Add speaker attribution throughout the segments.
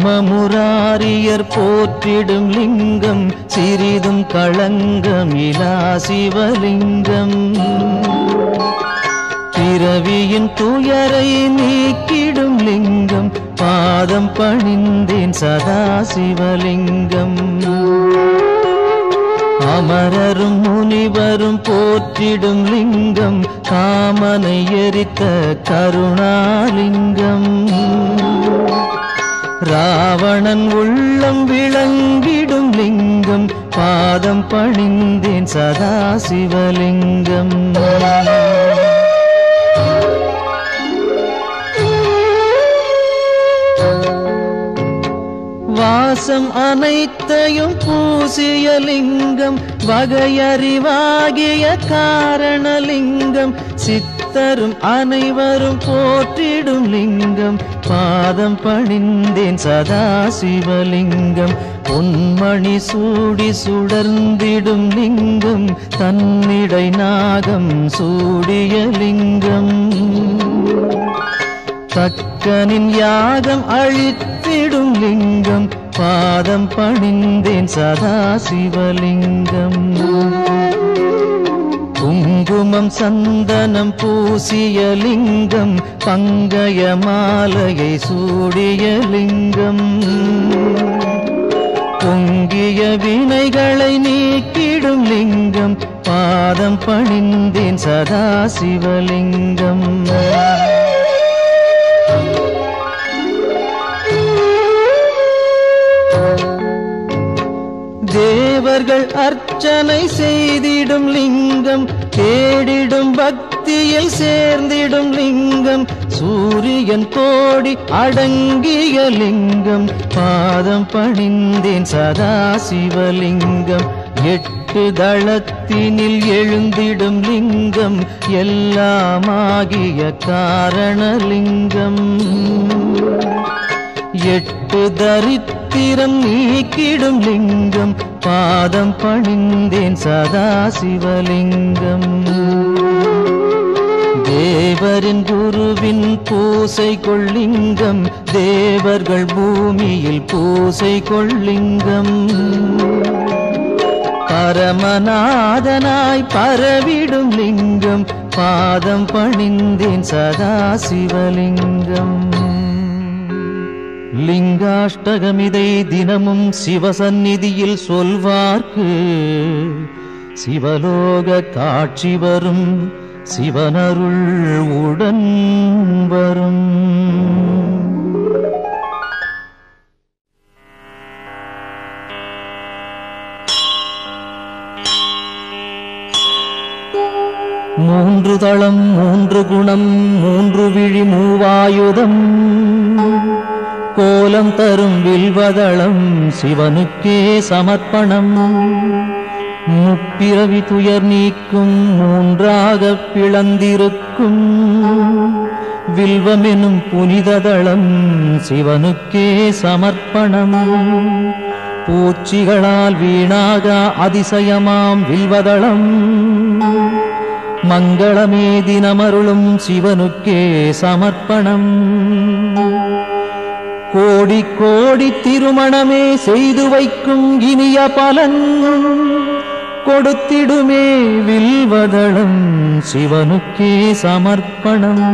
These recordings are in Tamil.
Speaker 1: காமமுராரியர் போற்றிடும் லிங்கம் சிறிதும் களங்கமிலா சிவலிங்கம். பிறவியின் துயரை நீக்கிடும் லிங்கம் பாதம் பணிந்தேன் சதா சிவலிங்கம். அமரரும் முனிவரும் போற்றிடும் லிங்கம் காமனை எரித்த கருணாலிங்கம். ராவணன் உள்ளம் விளங்கிடும் லிங்கம் பாதம் பணிந்தேன் சதா சிவலிங்கம். வாசம் அனைத்தையும் பூசிய லிங்கம் வகையறிவாகிய காரணலிங்கம். சித்தரும் அனைவரும் போற்றிடும் லிங்கம் பாதம் பணிந்தேன் சதா சிவலிங்கம். பொன்மணி சூடி சுடர்ந்திடும் லிங்கம் தன்னிடை நாகம் சூடிய லிங்கம். தக்கனின் யாகம் அழித்திடும் லிங்கம் பாதம் பணிந்தேன் சதா சிவலிங்கம். குங்குமம் சந்தனம் பூசிய லிங்கம் பங்கய மாலையை சூடிய லிங்கம். பொங்கிய வினைகளை நீக்கிடும் லிங்கம் பாதம் பணிந்தேன் சதா சிவலிங்கம். தேவர்கள் அர்ச்சனை செய்திடும் லிங்கம் தேடிடும் பக்தியில் சேர்ந்திடும் லிங்கம். சூரியன் கோடி அடங்கிய லிங்கம் பாதம் பணிந்தேன் சதா சிவலிங்கம். 8 தளத்தினில் எழுந்திடும் லிங்கம் எல்லாமாகிய காரணலிங்கம். 8 தரித்திரம் நீக்கிடும் லிங்கம் பாதம் பணிந்தேன் சதா சிவலிங்கம். தேவரின் குருவின் பூசை கொள்ளிங்கம் தேவர்கள் பூமியில் பூசை கொள்ளிங்கம். பரமநாதனாய் பரவிடும் லிங்கம் பாதம் பணிந்தேன் சதா சிவலிங்கம். லிங்காஷ்டகமிதை தினமும் சிவசந்நிதியில் சொல்வார்க்கு சிவலோக காட்சி வரும் சிவனருள் உடன் வரும். மூன்று தளம் 3 குணம் 3 விழி 3 ஆயுதம் கோலம் தரும் வில்வதளம் சிவனுக்கே சமர்ப்பணம். முப்பிறவி துயர் நீக்கும் 3ஆக பிளந்திருக்கும் வில்வமெனும் புனிததளம் சிவனுக்கே சமர்ப்பணம். பூச்சிகளால் வீணாக அதிசயமாம் வில்வதளம் மங்களமே தினமருளும் சிவனுக்கே சமர்ப்பணம். கோடி கோடி திருமணமே செய்து வைக்கும் இனிய பலன் கொடுத்திடுமே வில்வதளம் சிவனுக்கே சமர்ப்பணம்.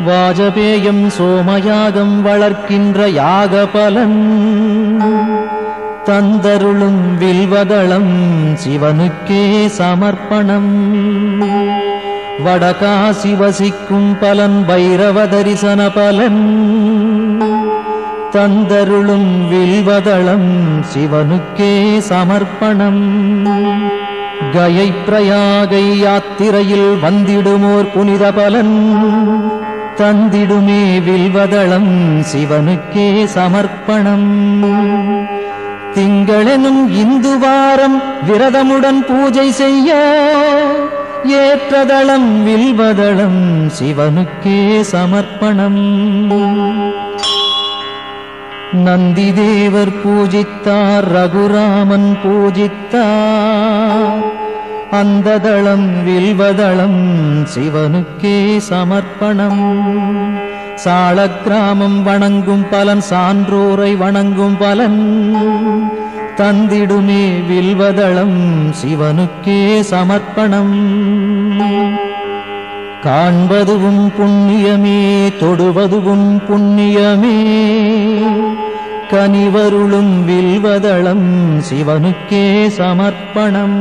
Speaker 1: வாஜபேயம் சோமயாகம் வளர்க்கின்ற யாக பலன் தந்தருளும் வில்வதளம் சிவனுக்கே சமர்ப்பணம். வடகாசி வசிக்கும் பலன் பைரவ தரிசன பலன் தந்தருளும் வில்வதளம் சிவனுக்கே சமர்ப்பணம். கயை பிரயாகை யாத்திரையில் வந்திடுமோர் புனித பலன் தந்திடுமே வில்வதளம் சிவனுக்கே சமர்ப்பணம். திங்களெனும் இந்து வாரம் விரதமுடன் பூஜை செய்ய ஏற்றதளம் வில்வதளம் சிவனுக்கே சமர்ப்பணம். நந்தி தேவர் பூஜித்தார் ரகுராமன் பூஜித்தார் அந்த தளம் வில்வதளம் சிவனுக்கே சமர்ப்பணம். சாளக்கிராமம் வணங்கும் பலன் சான்றோரை வணங்கும் பலன் தந்திடுமே வில்வதளம் சிவனுக்கே சமர்ப்பணம். காண்பதுவும் புண்ணியமே தொடுவதுவும் புண்ணியமே கனிவருளும் வில்வதளம் சிவனுக்கே சமர்ப்பணம்.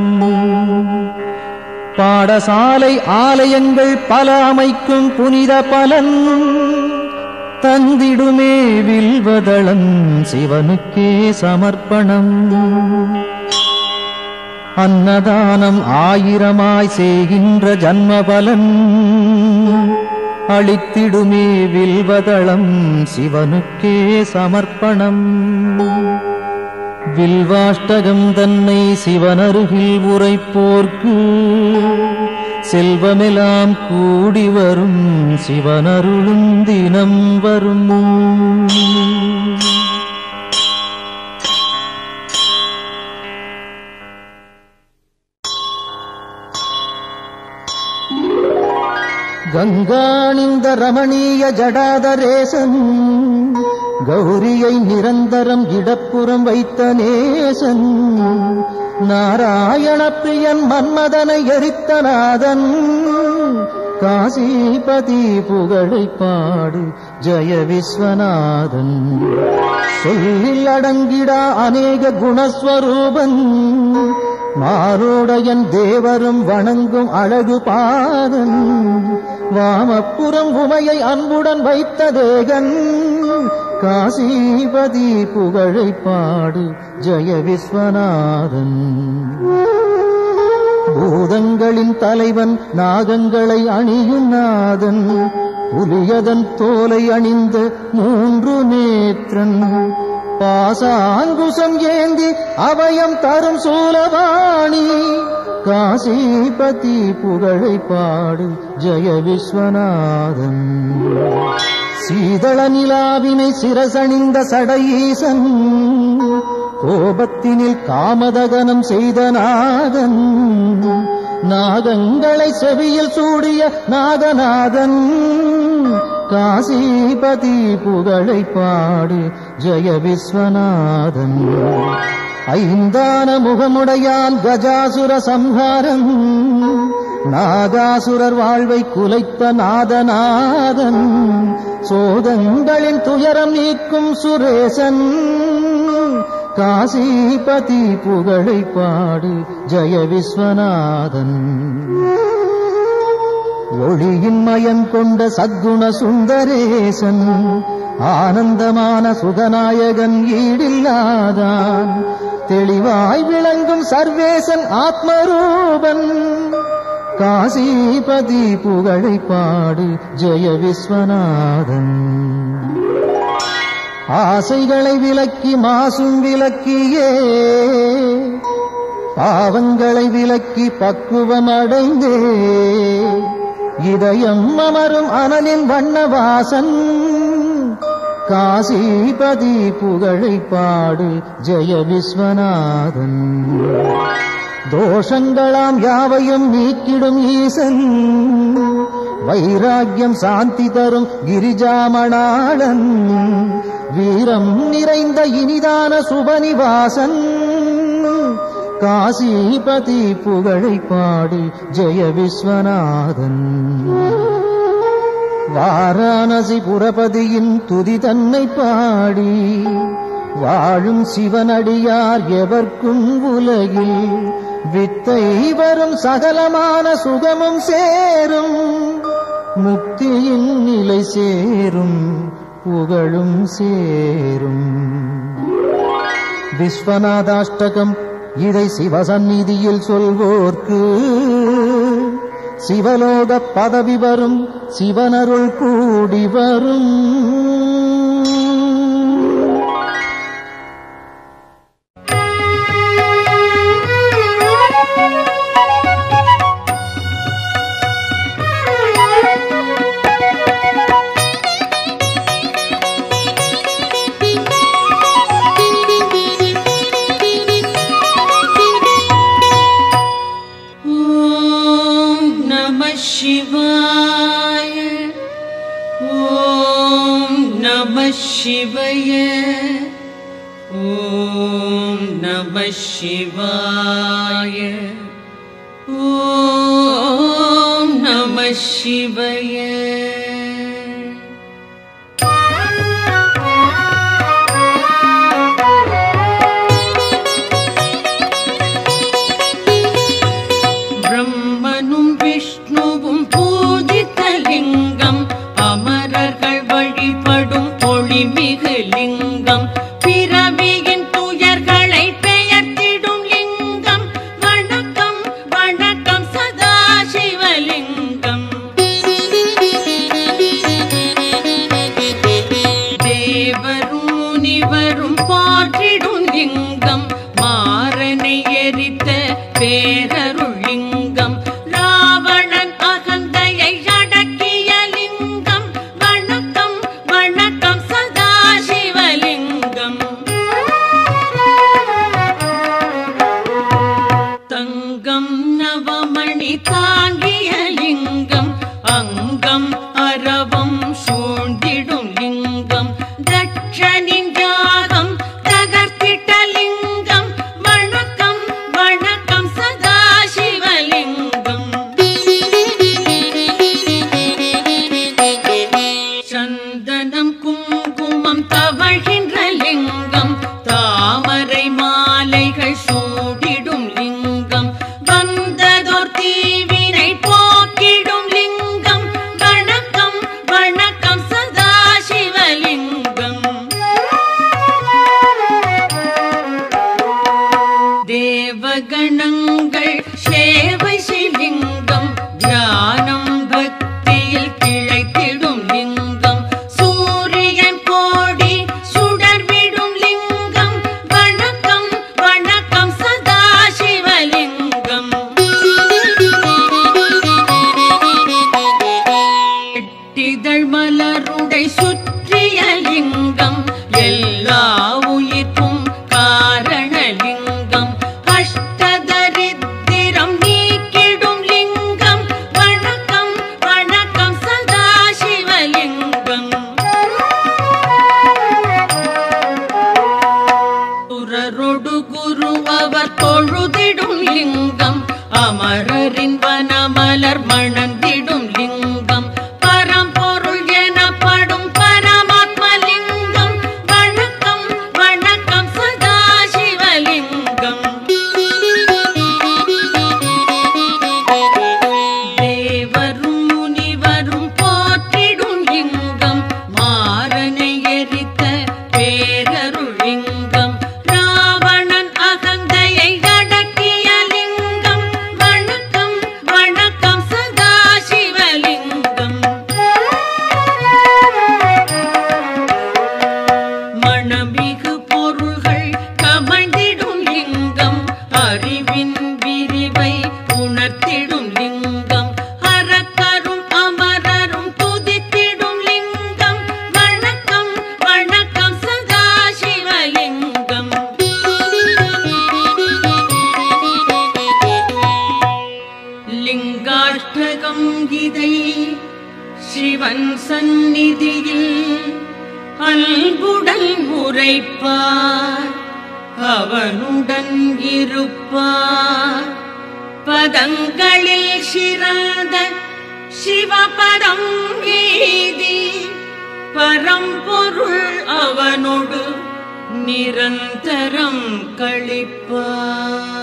Speaker 1: பாடசாலை ஆலயங்கள் பல அமைக்கும் புனித பலன் தந்திடுமே வில்வதளம் சிவனுக்கே சமர்ப்பணம். அன்னதானம் ஆயிரமாய் செய்கின்ற ஜன்ம பலன் அளித்திடுமே வில்வதளம் சிவனுக்கே சமர்ப்பணம். வில்வாஷ்டகம் தன்னை சிவனருகில் உரைப்போர்க்கு செல்வமெல்லாம் கூடி வரும் சிவனருளும் தினம் வரும். கங்காணிந்த ரமணீய ஜடாதரேசன் கௌரியை நிரந்தரம் இடப்புறம் வைத்த நேசன் நாராயண பிரியன் மன்மதனை எரித்த நாதன் காசிபதி புகழை பாடு ஜெய விஸ்வநாதன். சொல்லில் அடங்கிடா அநேக குணஸ்வரூபன் மாரோடையன் தேவரும் வணங்கும் அழகு பாதன் வாமப்புறம் உமையை அன்புடன் வைத்த தேகன் காசிபதி புகழை பாடு ஜெய விஸ்வநாதன். பூதங்களின் தலைவன் நாகங்களை அணியும் நாதன் புலியதன் தோலை அணிந்த 3 நேத்திரன் பாசாங்குசம் ஏந்தி அபயம் தரும் சூலவாணி காசிபதி புகழை பாடு ஜெய விஸ்வநாதன். சீதள நிலாவினை சிரசணிந்த சடையீசன் கோபத்தினில் காமதகனம் செய்த நாதன் நாகங்களை செவியில் சூடிய நாகநாதன் காசிபதி புகழை பாடு ஜெய விஸ்வநாதன். ஐந்தான முகமுடையான் கஜாசுர சம்ஹாரம் நாகாசுரர் வாழ்வை குலைத்த நாதநாதன் சோதங்களின் துயரம் நீக்கும் சுரேசன் காசிபதி புகழை பாடு ஜெய விஸ்வநாதன். ஒளியின் மயம் கொண்ட சத்குண சுந்தரேசன் ஆனந்தமான சுகநாயகன் ஈடில்லாதான் தெளிவாய் விளங்கும் சர்வேசன் ஆத்மரூபன் காசிபதி புகழை பாடு ஜெய விஸ்வநாதன். ஆசைகளை விலக்கி மாசும் விலக்கியே பாவங்களை விலக்கி பக்குவம் அடைந்தே இதயம் அமரும் அனலின் வண்ணவாசன் காசிபதி புகழை பாடு ஜெய விஸ்வநாதன். தோஷங்களாம் யாவையும் நீக்கிடும் ஈசன் வைராக்கியம் சாந்தி தரும் கிரிஜாமணாளன் வீரம் நிறைந்த இனிதான சுபநிவாசன் காசிபதி புகழை பாடு ஜெய விஸ்வநாதன். வாரணாசி புரபதியின் துதி தன்னை பாடி வாழும் சிவனடியார் எவர்க்கும் உலகில் வித்தை வரும் சகலமான சுகமும் சேரும் முக்தியின் நிலை சேரும் புகழும் சேரும். விஸ்வநாதாஷ்டகம் இதை சிவசந்நிதியில் சொல்வோர்க்கு சிவலோக பதவி வரும் சிவனருள் கூடி வரும்.
Speaker 2: शिवाय ओम சிவாய. ஓம் நம சிவாய. ஓம் நம சிவாய. பிரம்மனும் விஷ்ணுவும் பூஜித்த லிங்கம், அமரர்கள் வழிபடும் ஒளிமிகு லிங்கம், பிறவியின் துயர்களை பெயர்த்திடும் லிங்கம். வணக்கம் வணக்கம் சதாசிவலிங்கம். தேவரும் முனிவரும் போற்றிடும் லிங்கம், மாறனை எரித்த பேரருள் லிங்கம், ராவணன் அகந்தையை அடக்கிய லிங்கம். வணக்கம் வணக்கம் சதாசிவலிங்கம். தங்கம் நவமணி தாங்கிய லிங்கம், அங்கம் அரவம் சூழ்ந்திடும் லிங்கம், தட்சனின் யாகம் தகர்த்திட்ட லிங்கம். வணக்கம் வணக்கம் சதாசிவலிங்கம். சந்தனம் குங்குமம் தவழ்கின்ற லிங்கம், தாமரை மாலைகள் சூடிடும் லிங்கம், வந்ததோர் தீவினை போக்கிடும் லிங்கம். வணக்கம் வணக்கம் சதாசிவலிங்கம். தேவகணங்கள் சேவை சிலிங்கம், தியானம் பக்தியில் கிளைத்திடும் லிங்கம், சூரியன் கோடி சுடர்விடும் லிங்கம். வணக்கம் வணக்கம் சதாசிவலிங்கம். எட்டிதழ் மலருடை சுற்றிய லிங்கம், எல்லா உயிர்க்கும் காரணலிங்கம், அஷ்டதரித்திரம் நீக்கிடும் லிங்கம். வணக்கம் வணக்கம் சதாசிவலிங்கம். சுரரொடு குரு அவர் தொழுதிடும் லிங்கம், அமரரின் வனமலர் மணந்திடும் லிங்கம், பரம்பொருள் எனப்படும் பரமாத்மலிங்கம். வணக்கம் வணக்கம் சதாசிவலிங்கம். தேவரும் முனிவரும் போற்றிடும் லிங்கம், மாறனை எரித்த பேரருள் லிங்கம், ராவணன் அகந்தையை அடக்கிய லிங்கம். வணக்கம் வணக்கம் சதாசிவலிங்கம். மணமிகு பொருள்கள் கமழ்ந்திடும் லிங்கம், அறிவின் விரிவை உணர்த்திடும் லிங்கம், அரக்கரும் அமரரும் துதித்திடும் லிங்கம். வணக்கம் வணக்கம் சதாசிவலிங்கம். லிங்காஷ்டகம் இதை சிவன் சந்நிதியில் அன்புடன் உரைப்பார், அவனுடன் இருப்பார். பதங்களில் சிறந்த சிவபதம் மீதி, பரம்பொருள் அவனோடு நிரந்தரம் கழிப்பார்.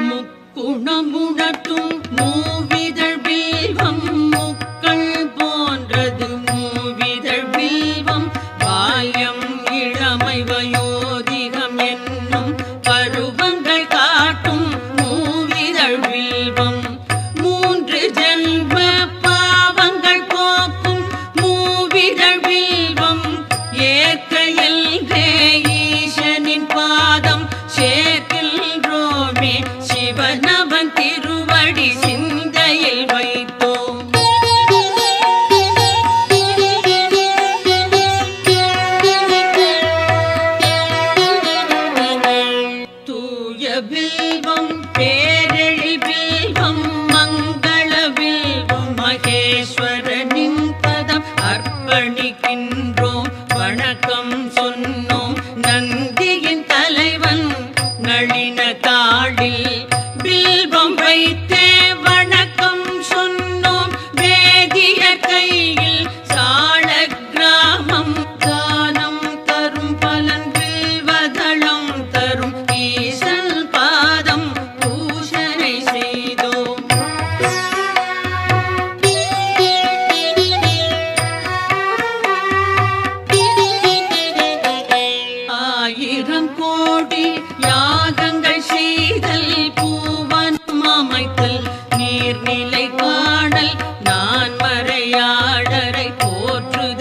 Speaker 2: முக்குணமுணட்டும் மூவிதழ் பில்வம், முக்கள் போன்றது மூவி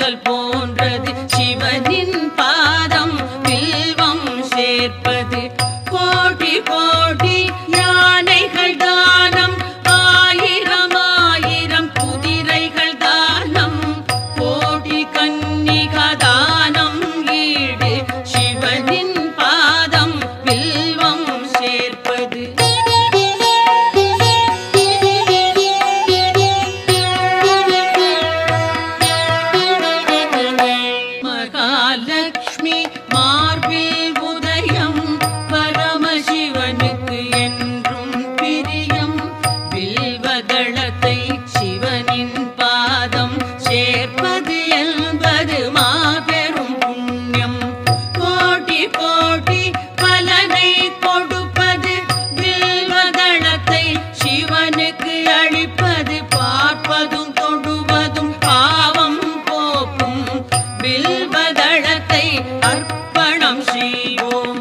Speaker 2: கடல் போன்றது சிவனின் பாதம் வில்வம் சேர்ப்பது கோடி கோடி யானைகள் தானம் ஆயிரம் ஆயிரம் குதிரைகள் தானம் கோடி கன்னிகா தானம் ஈடு சிவனின் பாதம் வில்வம் சேர்ப்பது மகாலட்சுமி மார்பில் உதயம் பரமசிவனுக்கு என்றும் பிரியம் வில்வதளத்தை சிவனின் பாதம் சேர்ப்பது என்பது மாபெரும் புண்ணியம் கோடி கோடி பலனை கொடுப்பது வில்வதளத்தை சிவனுக்கு அளிப்பது பார்ப்பதும் தொடுவதும் பாவம் போக்கும் வில்வதளத்தை அர்ப்பணம் செய்வோம்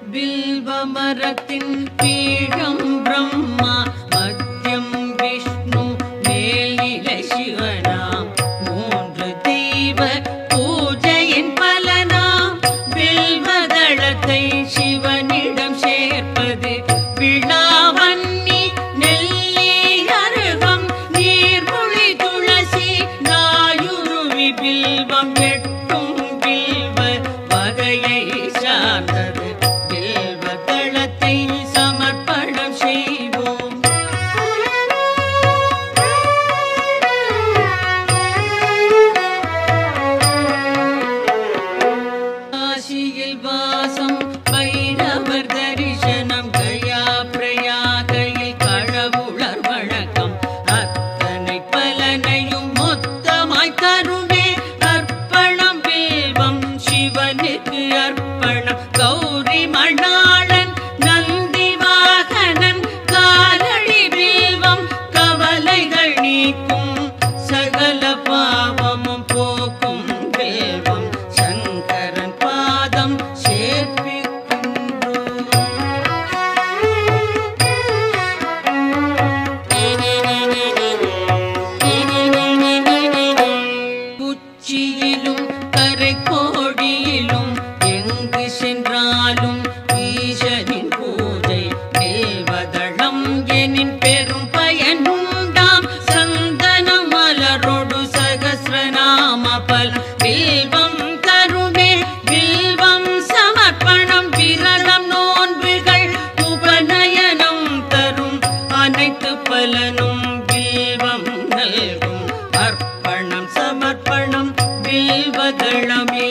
Speaker 2: வில்வ மரத்தின் பீடம் பிரம்மா மத்தியம் விஷ்ணு மேல்நிலை சிவனாம் மூன்று தெய்வ பூஜையின் பலனாம் வில்வதளத்தை சிவனிடம் சேர்ப்பது விழாவன்னி நெல்லி அருகம் நீர்மொழி துளசி நாயுருவி வில்வம் எட்டும் வில்வ வகையை சார்ந்தது வில்வதளத்தை சமர்ப்பணம் செய்வோம் காசியில் வாசம் பைரவர் தரிசனம் கயா பிரயாகையில் கடவுளர் வழக்கம் அத்தனை பலனையும் மொத்தமாய் தருமே அர்ப்பணம் வில்வம் சிவனுக்கு அர்ப்பணம் கௌரி மணாளன் நந்தி வாகனன் காலடி வில்வம் கவலைகள் நீக்கும் சகல பாவமும் போக்கும் வில்வம் சங்கரன் பாதம் சேர்ப்பிக்கின்றோம் உச்சியிலும் கரைக்கோடியிலும் எங்கு சென்றாலும் ஈசனின் பூஜை வில்வதளம் எனின் பெரும் பயனுண்டாம் சந்தனம் மலரோடு சகஸ்ரநாம பல வில்வம் தருமே வில்வம் சமர்ப்பணம் விரதம் நோன்புகள் உபநயனம் தரும் அனைத்து பலனும் வில்வம் நல்கும் அர்ப்பணம் சமர்ப்பணம் வில்வதளமே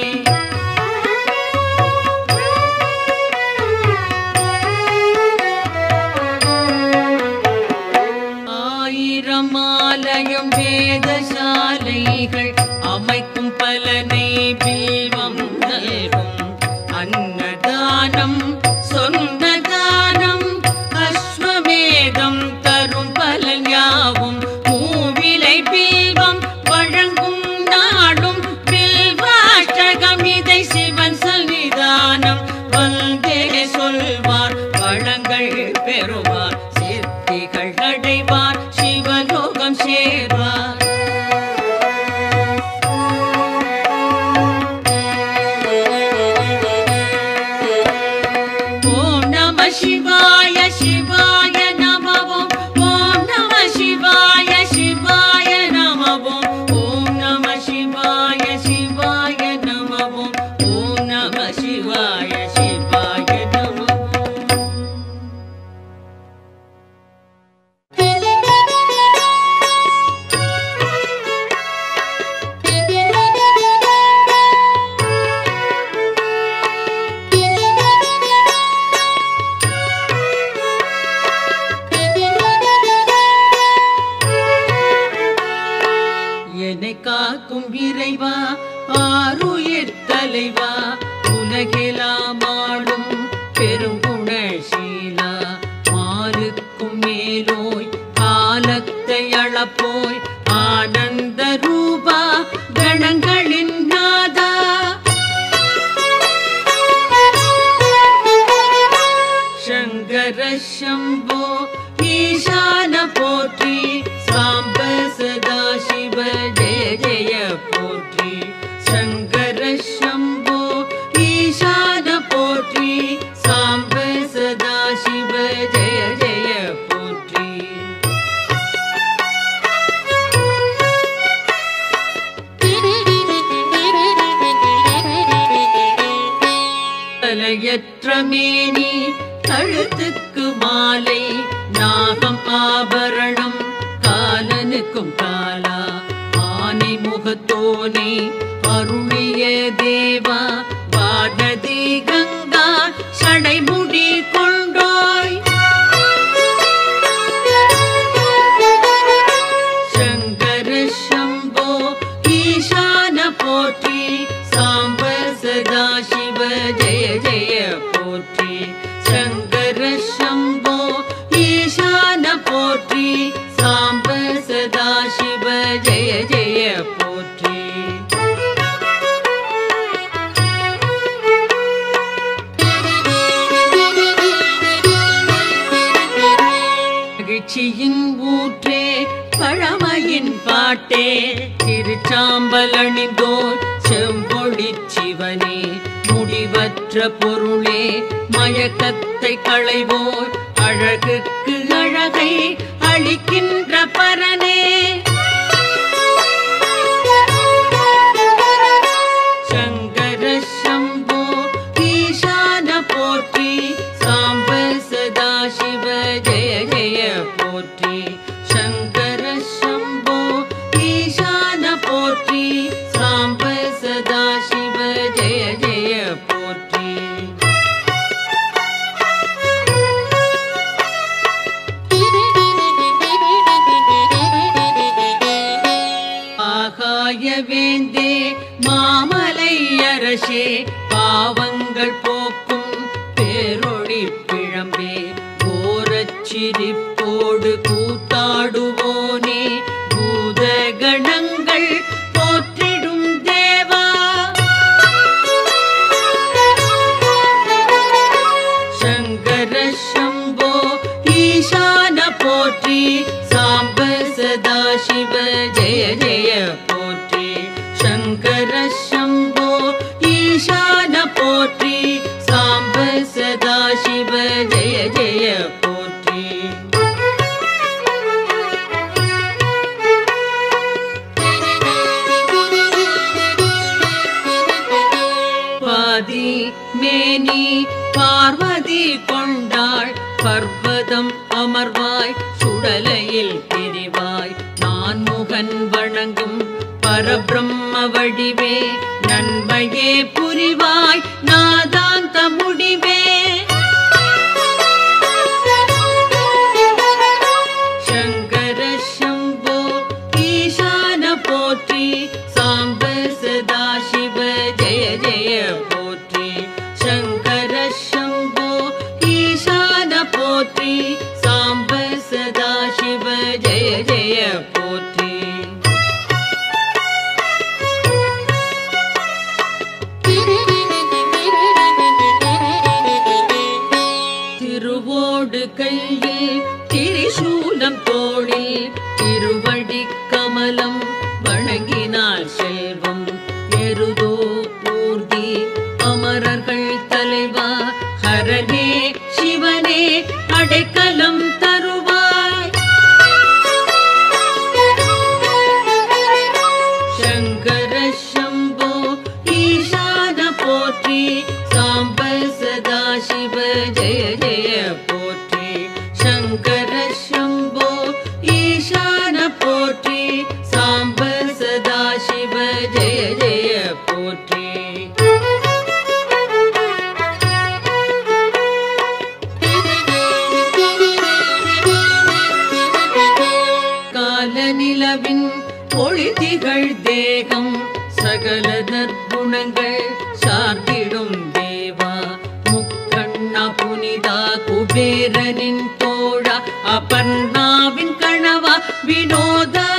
Speaker 2: ஆயிரம் ஆலயம் வேதசாலைகள் அமைக்கும் பலனை வில்வம் நல்கும் அன்னதானம் சொந்த தானம் அஸ்வமேதம் தரும் பலன் யாவும் மூவிலை வில்வம் வழங்கும் நாடும் வில்வாஷ்டகம் இதை சிவன் சன்னிதானம் வந்தே சொல்வார் வளங்கள் பெறுவார் சித்திகள் அடைவார் சிவலோகம் சேர்வார் ஓம் நம சிவாய சிவாய நமவோம் ஓம் நம சிவாய சிவாய நமவோம் ஓம் நம சிவாய சிவாய நமவோம் ஓம் நம சிவாய சிவாய நமவோம் என்னை காக்கும் இறைவா ஆருயிர் தலைவா உலகெல்லாம் ஆளும் பெருங்குணசீலா மாலுக்கும் மேலோய் காலத்தை அளப்போய் ஆனந்த ரூபா கணங்களின் நாதா சங்க சங்கர சம்போ ஈசான போற்றி சாம்ப சதா சிவ ஜெய ஜெய போற்றி சங்கர சம்போ ஈசான போற்றி சாம்ப சதா சிவ ஜெய ஜெய போற்றி தலையற்ற மேனி கழுத்துக்கு மாலை நாகம் ஆபரணம் காலனுக்கும் காலா ஆனை முகத்தோனே அருளிய தேவா வானதி கங்கா சடைமுடி கொண்டோய் சங்கர சம்போ ஈசான போற்றி சாம்ப சதா சிவ ஜெய ஜெய போற்றி சங்கர சம்போ ஈசான போற்றி சாம்ப சதா சிவ ஜெய ஜெய போற்றி மகிழ்ச்சியின் ஊற்றே பழமையின் பாட்டே திருச்சாம்பல் அணிந்தோர் செம்பொழி சிவனே முடிவற்ற பொருளே மயக்கத்தை களைவோர் அழகுக்கு அழகை அளிக்கின்ற பரனே சங்கர சம்போ ஈசான போற்றி சாம்ப சதா சிவ ஜெய ஜெய போற்றி சங்கர சம்போ ஈசான போற்றி சாம்ப சதா சிவ ஜெய ஜெய போற்றி ஆகாய வேந்தே மாமலை அரசே பாவங்கள் போக்கும் பேரொளி பிழம்பே கோரச்சிரிப்போடு கூத்தாடுவோனே பூத கணங்கள் போற்றிடும் தேவா சங்கர சம்போ ஈசான போற்றி சாம்ப சதா சிவ ஜெய ஜெய போற்றி சங்கர சம்போ ஈசான போற்றி சாம்ப சதா சிவ ஜெய ஜெய போற்றி பாதி மேனி பார்வதி கொண்டாள் பர்வதம் அமர்வாய் சுடலையில் பிரிவாய் நான் முகன் வணங்கும் பரபிரம்ம வடிவே நன்மையே புரிவாய் நாதாந்த முடிவே சங்கர சம்போ ஈசான போற்றி சாம்ப சதா சிவ ஜெய ஜெய போற்றி சங்கர சம்போ ஈசான போற்றி சாம்ப சதா சிவ ஜெய ஜெய போற்றி திருவோடு கையில் திரிசூலம் தோளில் திருவடி கமலம் வணங்கினார் செல்வம் எருதோ ஊர்தி அமரர்கள் தலைவா ஹரனே சிவனே அடைக்கலம் தருவாய் சங்கர சம்போ ஈசான போற்றி சாம்ப சதா சிவ ஜெய ஜெய போற்றி சங்கர சம்போ ஈசான போற்றி சாம்ப சதா சிவ ஜெய ஜெய போற்றி காலநிலவின் ஒளிதிகள் தேகம் சகல நற்குணங்கள் சார்ந்திடும் தேவா முக்கண்ணா புனிதா குபேரனின் தோழா அபர்ணாவின் கணவா வினோதா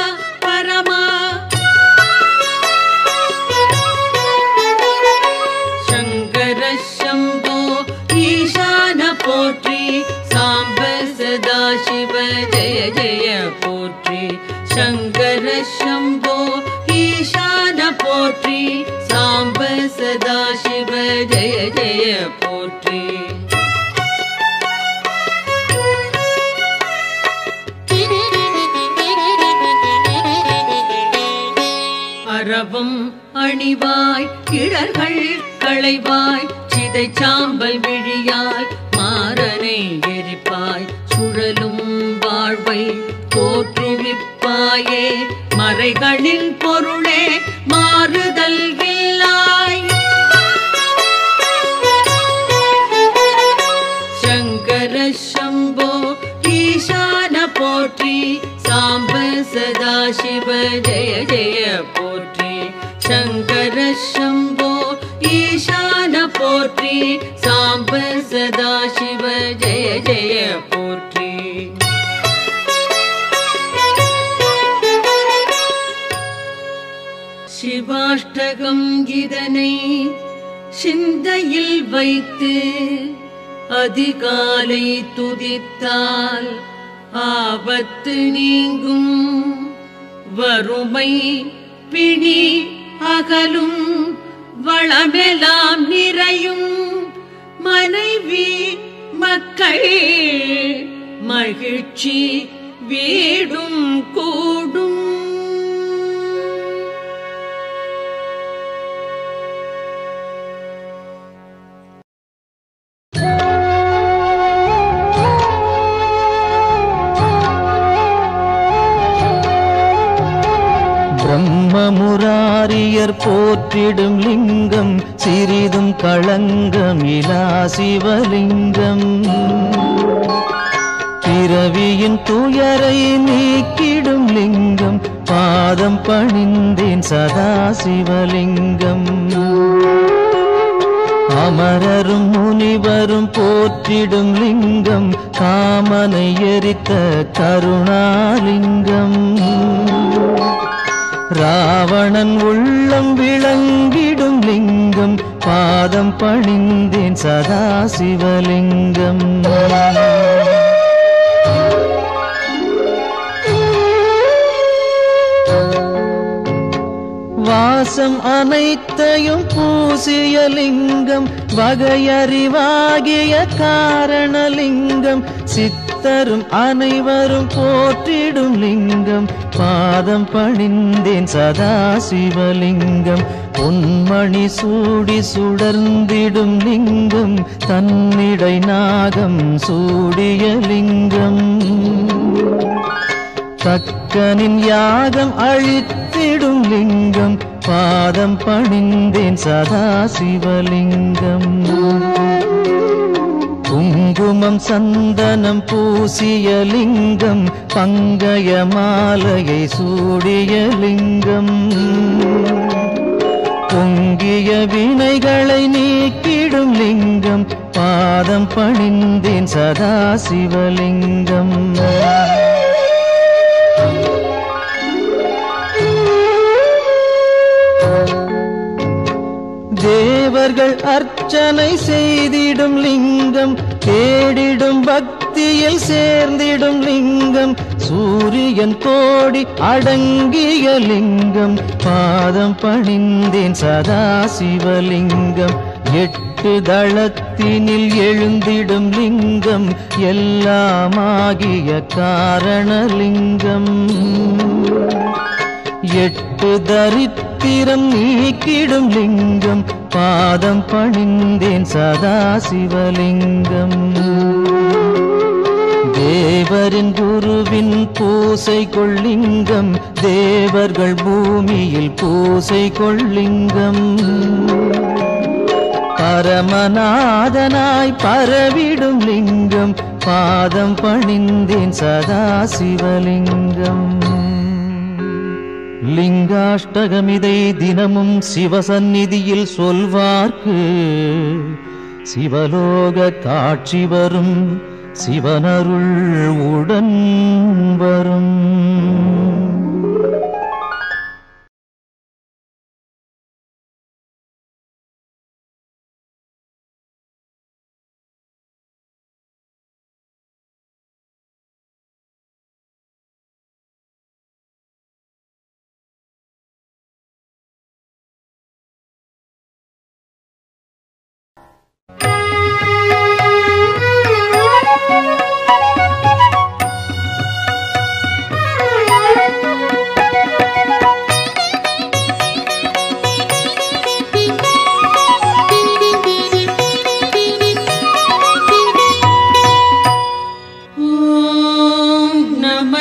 Speaker 2: பரமா சங்கர சம்போ ஈசான போற்றி சாம்ப சதா சிவ ஜெய ஜெய போற்றி சங்கர சம்போ ஈசான போற்றி சாம்ப சதா சிவ ஜெய ஜெய போற்றி அரவம் அணிவாய் இடர்கள் களைவாய் சிதை சாம்பல் விழியாய் மாறனை எரிப்பாய் சுழலும் வாழ்வை தோற்றுவிப்பாயே மறைகளின் பொருளே மாறுதல் இல்லாய் சங்கர சம்போ ஈசான போற்றி சாம்ப சதா சிவ ஜெய ஜெய போற்றி சங்கர சம்போ ஈசான போற்றி சாம்ப சதா சிவ ஜெய ஜெய போற்றி சிவாஷ்டகம் இதனை சிந்தையில் வைத்து அதிகாலை துதித்தால் ஆபத்து நீங்கும் வறுமை பிணி அகலும் வளமெல்லாம் நிறையும் மனைவி மக்கள் மகிழ்ச்சி வீடும் கூடும்
Speaker 1: பிரம்மமுராரியர் போற்றிடும் லிங்கம் சிறிதும் களங்கமிலா சிவலிங்கம் பிறவியின் துயரை நீக்கிடும் லிங்கம் பாதம் பணிந்தேன் சதா சிவலிங்கம் அமரரும் முனிவரும் போற்றிடும் லிங்கம் காமனை எரித்த கருணாலிங்கம் ராவணன் உள்ளம் விளங்கிடும் லிங்கம் பாதம் பணிந்தேன் சதா சிவலிங்கம் வாசம் அனைத்தையும் பூசிய லிங்கம் வகையறிவாகிய காரணலிங்கம் சித்தரும் அனைவரும் போற்றிடும் லிங்கம் பாதம் பணிந்தேன் சதா சிவலிங்கம் பொன்மணி சூடி சுடர்ந்திடும் லிங்கம் தன்னிடை நாகம் சூடிய லிங்கம் தக்கனின் யாகம் அழித்திடும் லிங்கம் பாதம் பணிந்தேன் சதா சிவலிங்கம் குங்குமம் சந்தனம் பூசிய லிங்கம் பங்கய மாலையை சூடிய லிங்கம் பொங்கிய வினைகளை நீக்கிடும் லிங்கம் பாதம் பணிந்தேன் சதா சிவலிங்கம் தேவர்கள் அர்ச்சனை செய்திடும் லிங்கம் தேடிடும் பக்தியில் சேர்ந்திடும் லிங்கம் சூரியன் கோடி அடங்கிய லிங்கம் பாதம் பணிந்தேன் சதா சிவலிங்கம் எட்டு தளத்தினில் எழுந்திடும் லிங்கம் எல்லாமாகிய காரணலிங்கம் எட்டு தரித்திரம் நீக்கிடும் லிங்கம் பாதம் பணிந்தேன் சதா சிவலிங்கம் தேவரின் குருவின் பூசை கொள்ளிங்கம் தேவர்கள் பூமியில் பூசை கொள்ளிங்கம் பரமநாதனாய் பரவிடும் லிங்கம் பாதம் பணிந்தேன் சதா சிவலிங்கம் லிங்காஷ்டகமிதை தினமும் சிவசந்நிதியில் சொல்வார்க்கு சிவலோக காட்சி வரும் சிவனருள் உடன் வரும்.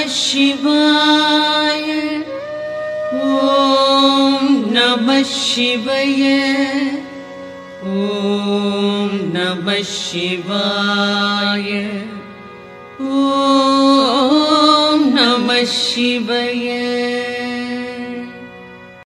Speaker 2: சிவாய. ஓம் நம சிவாய. ஓம் நம சிவாய. ஓம் நம சிவாய.